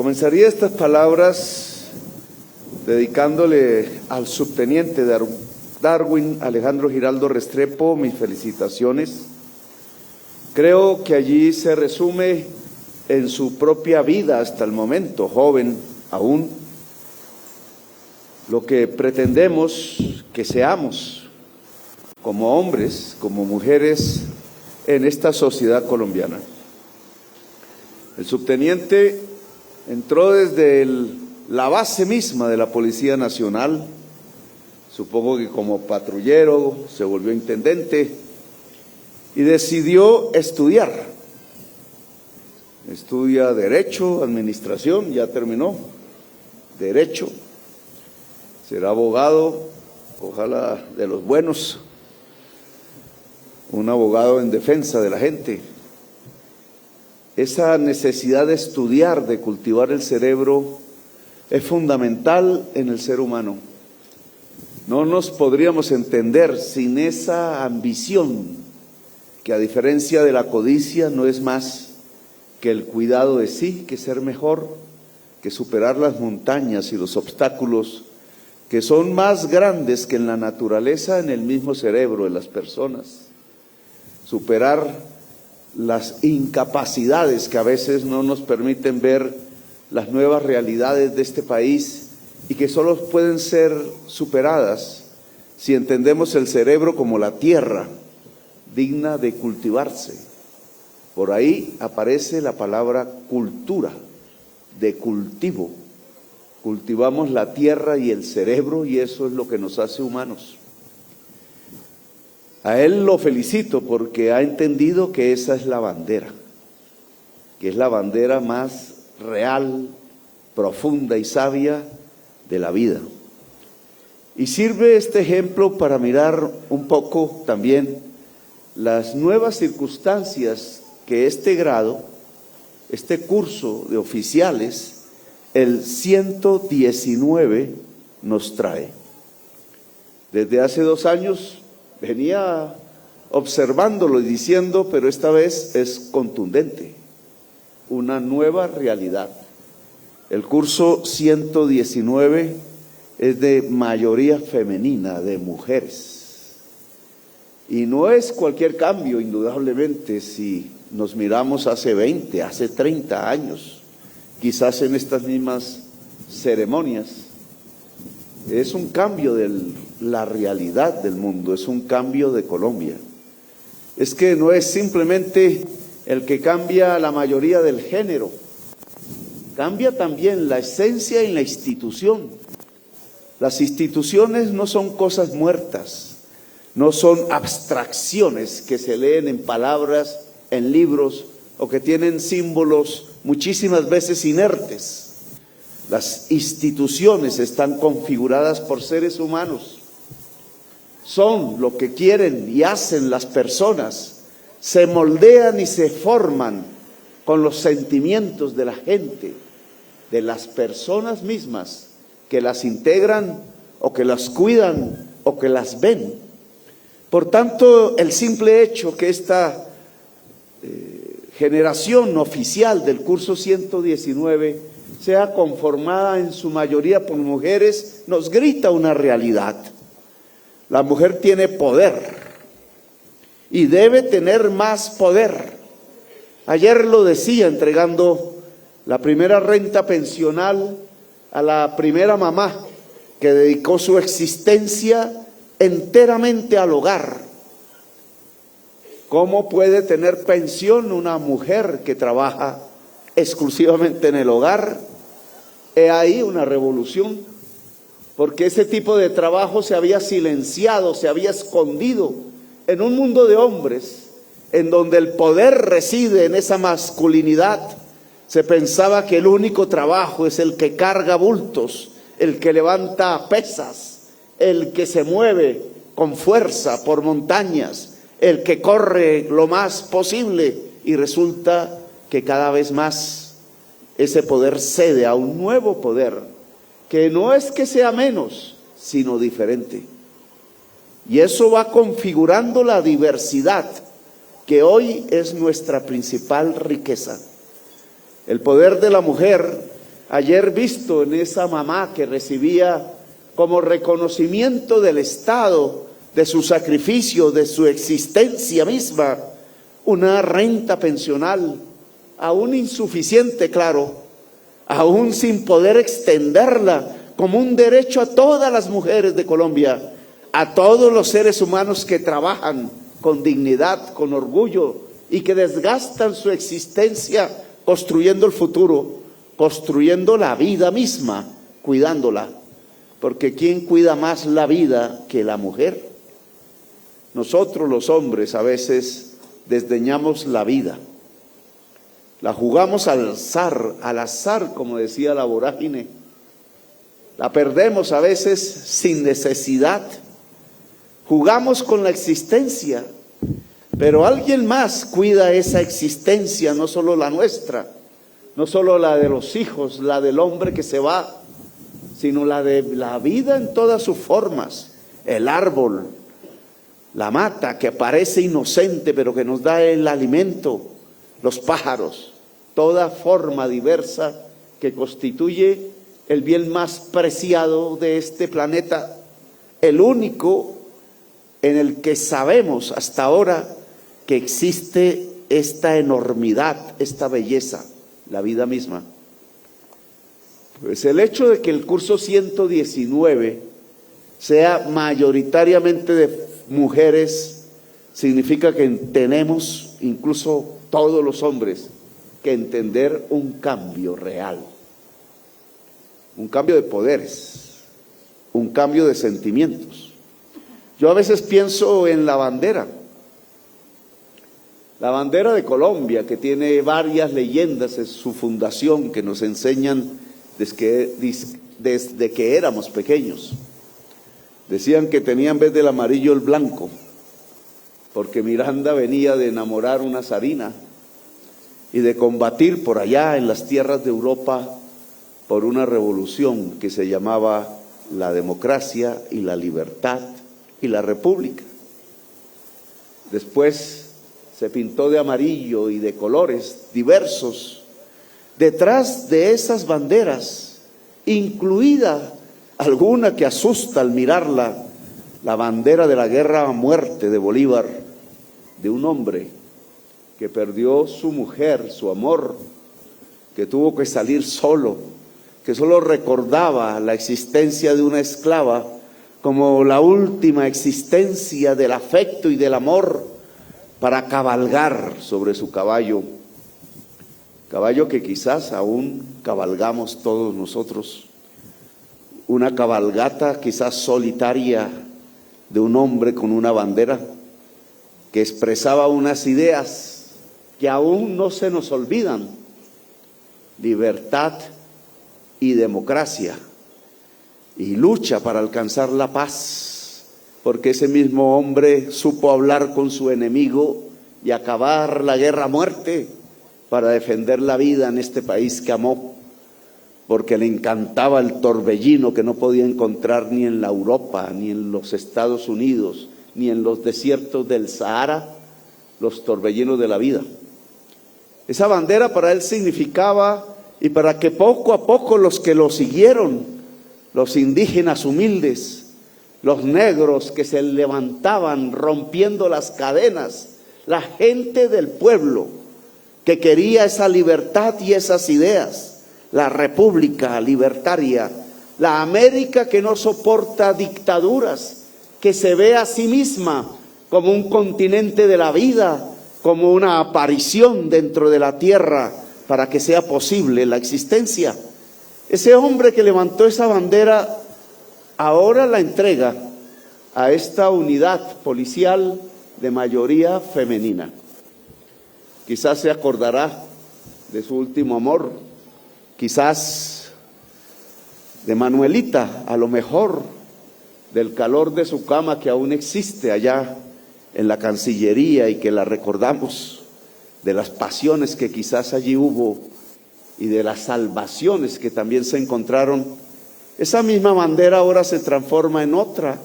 Comenzaría estas palabras dedicándole al subteniente Darwin Alejandro Giraldo Restrepo mis felicitaciones. Creo que allí se resume en su propia vida hasta el momento, joven aún, lo que pretendemos que seamos como hombres, como mujeres en esta sociedad colombiana. El subteniente entró desde la base misma de la Policía Nacional, supongo que como patrullero, se volvió intendente y decidió estudiar. Estudia Derecho, Administración, ya terminó, Derecho, será abogado, ojalá de los buenos, un abogado en defensa de la gente. Esa necesidad de estudiar, de cultivar el cerebro, es fundamental en el ser humano. No nos podríamos entender sin esa ambición, que a diferencia de la codicia no es más que el cuidado de sí, que ser mejor, que superar las montañas y los obstáculos que son más grandes que en la naturaleza, en el mismo cerebro de las personas. Superar las incapacidades que a veces no nos permiten ver las nuevas realidades de este país y que solo pueden ser superadas si entendemos el cerebro como la tierra digna de cultivarse. Por ahí aparece la palabra cultura, de cultivo. Cultivamos la tierra y el cerebro y eso es lo que nos hace humanos. A él lo felicito porque ha entendido que esa es la bandera, que es la bandera más real, profunda y sabia de la vida. Y sirve este ejemplo para mirar un poco también las nuevas circunstancias que este grado, este curso de oficiales, el 119, nos trae. Desde hace 2 años venía observándolo y diciendo, pero esta vez es contundente, una nueva realidad. El curso 119 es de mayoría femenina, de mujeres. Y no es cualquier cambio, indudablemente, si nos miramos hace 20, hace 30 años, quizás en estas mismas ceremonias. Es un cambio de la realidad del mundo, es un cambio de Colombia. Es que no es simplemente el que cambia la mayoría del género, cambia también la esencia y la institución. Las instituciones no son cosas muertas, no son abstracciones que se leen en palabras, en libros, o que tienen símbolos muchísimas veces inertes. Las instituciones están configuradas por seres humanos, son lo que quieren y hacen las personas, se moldean y se forman con los sentimientos de la gente, de las personas mismas que las integran o que las cuidan o que las ven. Por tanto, el simple hecho que esta generación oficial del curso 119 sea conformada en su mayoría por mujeres, nos grita una realidad. La mujer tiene poder y debe tener más poder. Ayer lo decía entregando la primera renta pensional a la primera mamá que dedicó su existencia enteramente al hogar. ¿Cómo puede tener pensión una mujer que trabaja exclusivamente en el hogar? He ahí una revolución, porque ese tipo de trabajo se había silenciado, se había escondido en un mundo de hombres, en donde el poder reside en esa masculinidad. Se pensaba que el único trabajo es el que carga bultos, el que levanta pesas, el que se mueve con fuerza por montañas, el que corre lo más posible, y resulta que cada vez más ese poder cede a un nuevo poder, que no es que sea menos, sino diferente. Y eso va configurando la diversidad, que hoy es nuestra principal riqueza. El poder de la mujer ayer visto en esa mamá que recibía como reconocimiento del Estado, de su sacrificio, de su existencia misma, una renta pensional, aún insuficiente, claro, aún sin poder extenderla como un derecho a todas las mujeres de Colombia, a todos los seres humanos que trabajan con dignidad, con orgullo y que desgastan su existencia construyendo el futuro, construyendo la vida misma, cuidándola. Porque ¿quién cuida más la vida que la mujer? Nosotros los hombres a veces desdeñamos la vida. La jugamos al azar, como decía la vorágine. La perdemos a veces sin necesidad. Jugamos con la existencia, pero alguien más cuida esa existencia, no solo la nuestra, no solo la de los hijos, la del hombre que se va, sino la de la vida en todas sus formas, el árbol, la mata que parece inocente pero que nos da el alimento, los pájaros, toda forma diversa que constituye el bien más preciado de este planeta, el único en el que sabemos hasta ahora que existe esta enormidad, esta belleza, la vida misma. Pues el hecho de que el curso 119 sea mayoritariamente de mujeres significa que tenemos, incluso todos los hombres, que entender un cambio real, un cambio de poderes, un cambio de sentimientos. Yo a veces pienso en la bandera de Colombia, que tiene varias leyendas en su fundación que nos enseñan desde que éramos pequeños. Decían que tenía en vez del amarillo el blanco, porque Miranda venía de enamorar una zarina y de combatir por allá en las tierras de Europa por una revolución que se llamaba la democracia y la libertad y la república. Después se pintó de amarillo y de colores diversos. Detrás de esas banderas, incluida alguna que asusta al mirarla, la bandera de la guerra a muerte de Bolívar, de un hombre que perdió su mujer, su amor, que tuvo que salir solo, que solo recordaba la existencia de una esclava como la última existencia del afecto y del amor para cabalgar sobre su caballo, caballo que quizás aún cabalgamos todos nosotros, una cabalgata quizás solitaria de un hombre con una bandera que expresaba unas ideas que aún no se nos olvidan: libertad y democracia, y lucha para alcanzar la paz, porque ese mismo hombre supo hablar con su enemigo y acabar la guerra a muerte para defender la vida en este país que amó, porque le encantaba el torbellino que no podía encontrar ni en la Europa, ni en los Estados Unidos, ni en los desiertos del Sahara, los torbellinos de la vida. Esa bandera para él significaba, y para que poco a poco los que lo siguieron, los indígenas humildes, los negros que se levantaban rompiendo las cadenas, la gente del pueblo que quería esa libertad y esas ideas, la república libertaria, la América que no soporta dictaduras, que se ve a sí misma como un continente de la vida, como una aparición dentro de la tierra para que sea posible la existencia. Ese hombre que levantó esa bandera ahora la entrega a esta unidad policial de mayoría femenina. Quizás se acordará de su último amor, quizás de Manuelita, a lo mejor del calor de su cama que aún existe allá en la Cancillería y que la recordamos, de las pasiones que quizás allí hubo y de las salvaciones que también se encontraron. Esa misma bandera ahora se transforma en otra.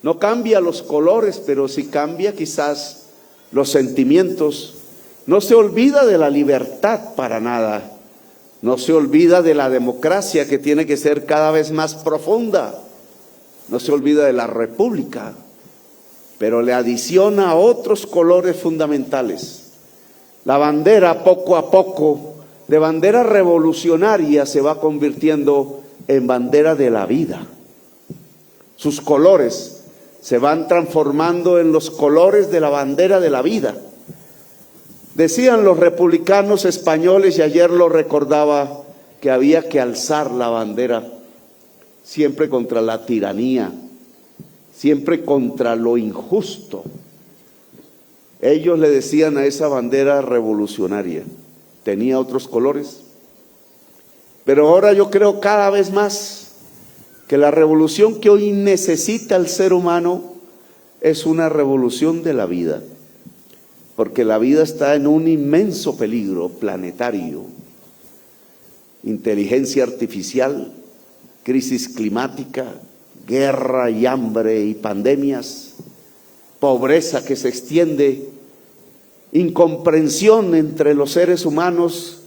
No cambia los colores, pero sí cambia quizás los sentimientos. No se olvida de la libertad para nada, No se olvida de la democracia, que tiene que ser cada vez más profunda. No se olvida de la república, pero le adiciona otros colores fundamentales. La bandera, poco a poco, de bandera revolucionaria, se va convirtiendo en bandera de la vida. Sus colores se van transformando en los colores de la bandera de la vida. Decían los republicanos españoles, y ayer lo recordaba, que había que alzar la bandera siempre contra la tiranía, siempre contra lo injusto. Ellos le decían a esa bandera revolucionaria. Tenía otros colores, pero ahora yo creo cada vez más que la revolución que hoy necesita el ser humano es una revolución de la vida. Porque la vida está en un inmenso peligro planetario. Inteligencia artificial, crisis climática, guerra y hambre y pandemias, pobreza que se extiende, incomprensión entre los seres humanos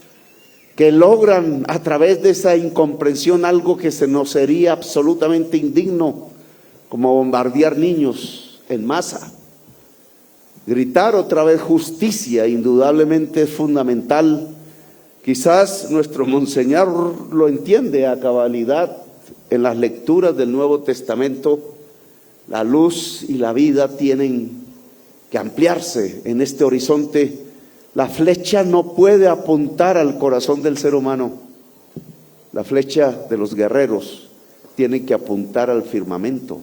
que logran a través de esa incomprensión algo que se nos sería absolutamente indigno, como bombardear niños en masa. Gritar otra vez justicia, indudablemente es fundamental. Quizás nuestro monseñor lo entiende a cabalidad en las lecturas del Nuevo Testamento. La luz y la vida tienen que ampliarse en este horizonte. La flecha no puede apuntar al corazón del ser humano. La flecha de los guerreros tiene que apuntar al firmamento,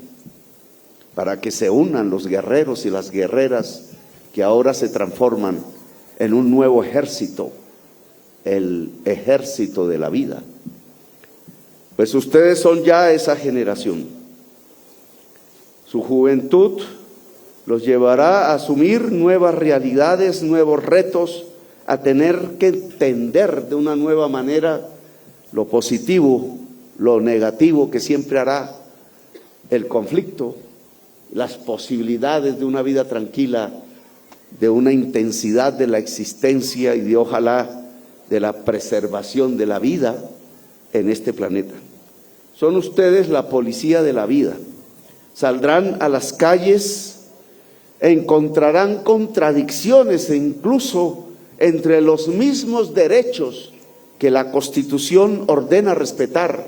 para que se unan los guerreros y las guerreras que ahora se transforman en un nuevo ejército, el ejército de la vida. Pues ustedes son ya esa generación. Su juventud los llevará a asumir nuevas realidades, nuevos retos, a tener que entender de una nueva manera lo positivo, lo negativo que siempre hará el conflicto, las posibilidades de una vida tranquila, de una intensidad de la existencia y de ojalá de la preservación de la vida en este planeta. Son ustedes la policía de la vida. Saldrán a las calles, encontrarán contradicciones incluso entre los mismos derechos que la Constitución ordena respetar,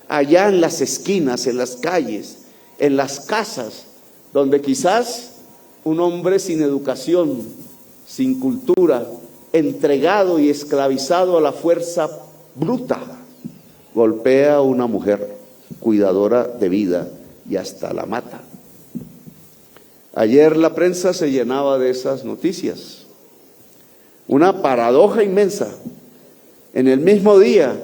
allá en las esquinas, en las calles, en las casas, donde quizás un hombre sin educación, sin cultura, entregado y esclavizado a la fuerza bruta, golpea a una mujer cuidadora de vida y hasta la mata. Ayer la prensa se llenaba de esas noticias. Una paradoja inmensa. En el mismo día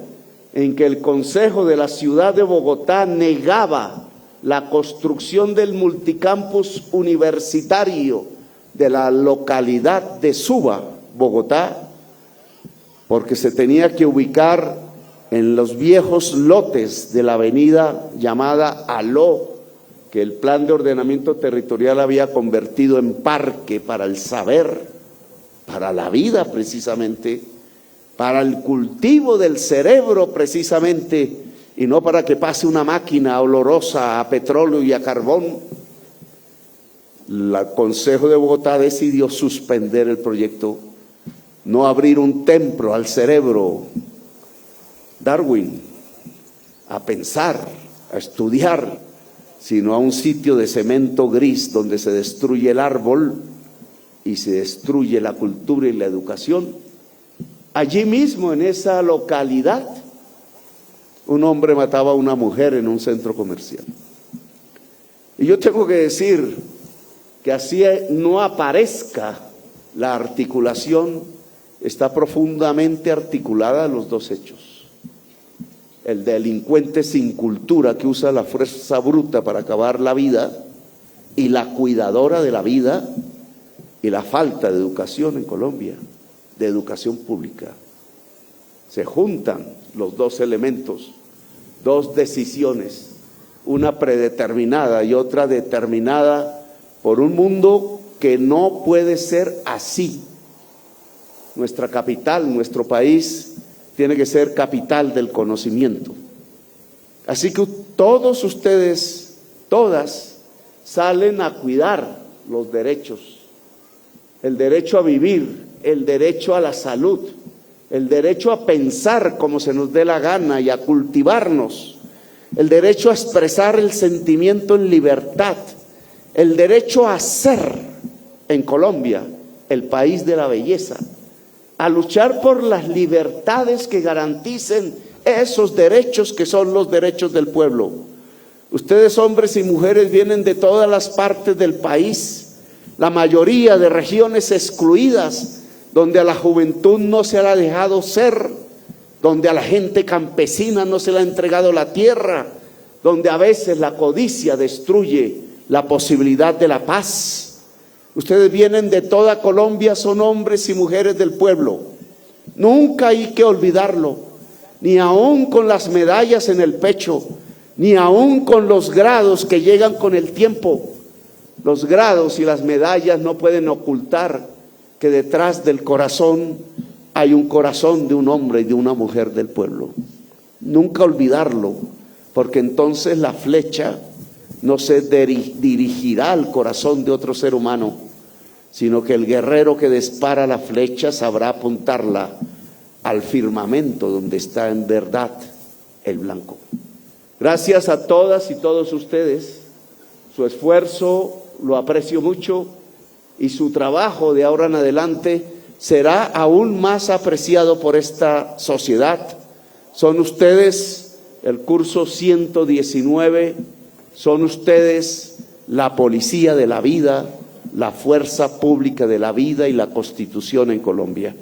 en que el Consejo de la Ciudad de Bogotá negaba la construcción del multicampus universitario de la localidad de Suba, Bogotá, porque se tenía que ubicar en los viejos lotes de la avenida llamada Aló, que el plan de ordenamiento territorial había convertido en parque para el saber, para la vida precisamente, para el cultivo del cerebro precisamente, y no para que pase una máquina olorosa a petróleo y a carbón. El Consejo de Bogotá decidió suspender el proyecto, no abrir un templo al cerebro, Darwin, a pensar, a estudiar, sino a un sitio de cemento gris donde se destruye el árbol y se destruye la cultura y la educación. Allí mismo, en esa localidad, un hombre mataba a una mujer en un centro comercial. Y yo tengo que decir que así no aparezca la articulación, está profundamente articulada los dos hechos. El delincuente sin cultura que usa la fuerza bruta para acabar la vida, y la cuidadora de la vida, y la falta de educación en Colombia, de educación pública. Se juntan los dos elementos, dos decisiones, una predeterminada y otra determinada por un mundo que no puede ser así. Nuestra capital, nuestro país, tiene que ser capital del conocimiento. Así que todos ustedes, todas, salen a cuidar los derechos, el derecho a vivir, el derecho a la salud, el derecho a pensar como se nos dé la gana y a cultivarnos, el derecho a expresar el sentimiento en libertad, el derecho a ser en Colombia el país de la belleza, a luchar por las libertades que garanticen esos derechos que son los derechos del pueblo. Ustedes, hombres y mujeres, vienen de todas las partes del país, la mayoría de regiones excluidas, donde a la juventud no se le ha dejado ser, donde a la gente campesina no se le ha entregado la tierra, donde a veces la codicia destruye la posibilidad de la paz. Ustedes vienen de toda Colombia, son hombres y mujeres del pueblo. Nunca hay que olvidarlo, ni aún con las medallas en el pecho, ni aún con los grados que llegan con el tiempo. Los grados y las medallas no pueden ocultar que detrás del corazón hay un corazón de un hombre y de una mujer del pueblo. Nunca olvidarlo, porque entonces la flecha no se dirigirá al corazón de otro ser humano, sino que el guerrero que dispara la flecha sabrá apuntarla al firmamento donde está en verdad el blanco. Gracias a todas y todos ustedes, su esfuerzo lo aprecio mucho y su trabajo de ahora en adelante será aún más apreciado por esta sociedad. Son ustedes el curso 119, son ustedes la policía de la vida, la fuerza pública de la vida y la Constitución en Colombia.